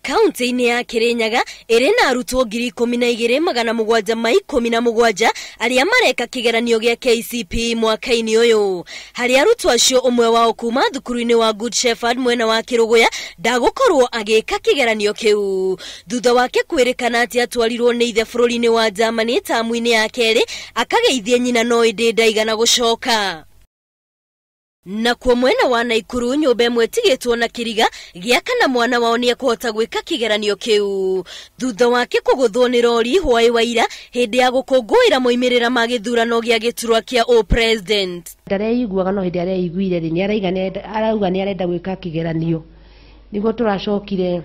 Kaunti-inĩ ya Kirinyaga ĩrĩ na arutwo 12,717 aria mareka kigeranio gĩa KCPE mwaka-inĩ ũyũ. Harĩ arutwo acio ũmwe wao kuma thukuru-inĩ wa Good Shepherd mwena wa Kiruguya ndagũkorwo agĩka kigeranio kĩu. Thutha wake kwĩrĩkana atĩ atwarirwo nĩ ithe bũrũri-inĩ wa Germany tamu-inĩ ya kerĩ akageithie nyina no ĩndĩ ndaigana gũcoka. Na kwa mwena wa Naikuru nyũmba ĩmwe ĩtigĩtwo na kĩriga gĩakana mwana wao nĩ ekũhota gwĩka kigeranio kĩu. Thutha wake kuguthwo nĩ rori hwaĩ wa ira hĩndĩ ya gũkũngũĩra moimĩrĩra ma gĩthurano gĩa gĩturwa kĩa president. Ndareiguaga no hĩndĩ areiguire nĩ arauga nĩ arenda gwĩka kigeranio. Nĩguo tũracokire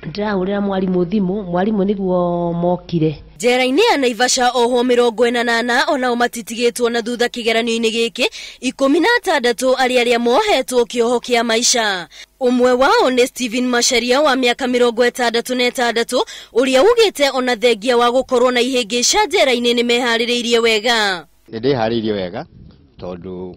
ndĩrahũrĩra mwarimũ thimũ, mwarimũ nĩguo mokire. Njera-inĩ ya Naivasha ohwo 48 onao matitigĩtwo na thutha kigeranio-inĩ gĩkĩ, 16 arĩa mohetwo kĩoho kĩa maisha. Umwe wao nĩ Stephen Macharia wa miaka 66 uria ugĩte ona thengia wa gũkorwo na ihĩngĩca njera-inĩ nĩ meharĩrĩirie wega. Nĩndĩharĩirie wega tondũ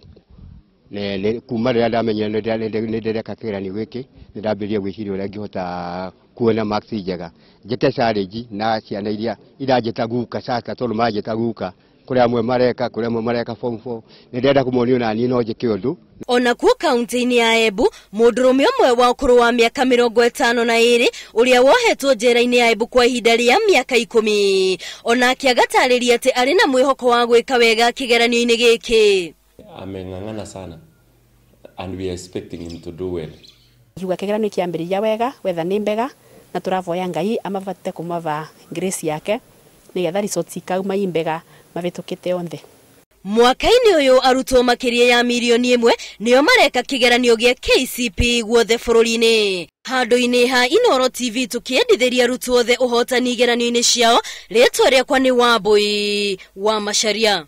kuma rĩrĩa ndamenyire nĩ ndĩreka kigeranio gĩkĩ nĩndambĩrĩirie gwĩciria ũrĩa ngĩhota kuona marks njega. Njĩte challenge na ciana iria iranjĩta guka sasa tondũ manjĩta guka kũrĩ amwe mareka form 4 nĩndenda kũmonio na niĩ no njĩke ũndũ. Ona kuo kaunti-inĩ ya Embu Mundurume ũmwe wa ũkũrũ wa miaka 52 ũrĩa wohetwo njera-inĩ ya Embu kwa ihinda rĩa miaka 10 onake agatarĩria atĩ arĩ na mwĩhoko wa gwĩka wega kigeranio-inĩ gĩkĩ. Ameng'ang'ana sana and we are expecting him to do well. Kiuga kigeranio kiambiriirie wega wetha nĩ mbega na turavoya Ngai amavate kumava grace yake nigetha results ikauma imbega mavitukite onthe. Mwaka-inĩ ũyũ arutwo makĩria ya milioni 1 nĩo mareka kigeranio gĩa KCPE guothe bũrũri-inĩ. Handũ-inĩ ha Inooro TV tukĩendithĩria arutwo othe ũhotani igeranio-inĩ ciao, rĩtwa rĩakwa nĩ Wambui wa Macharia.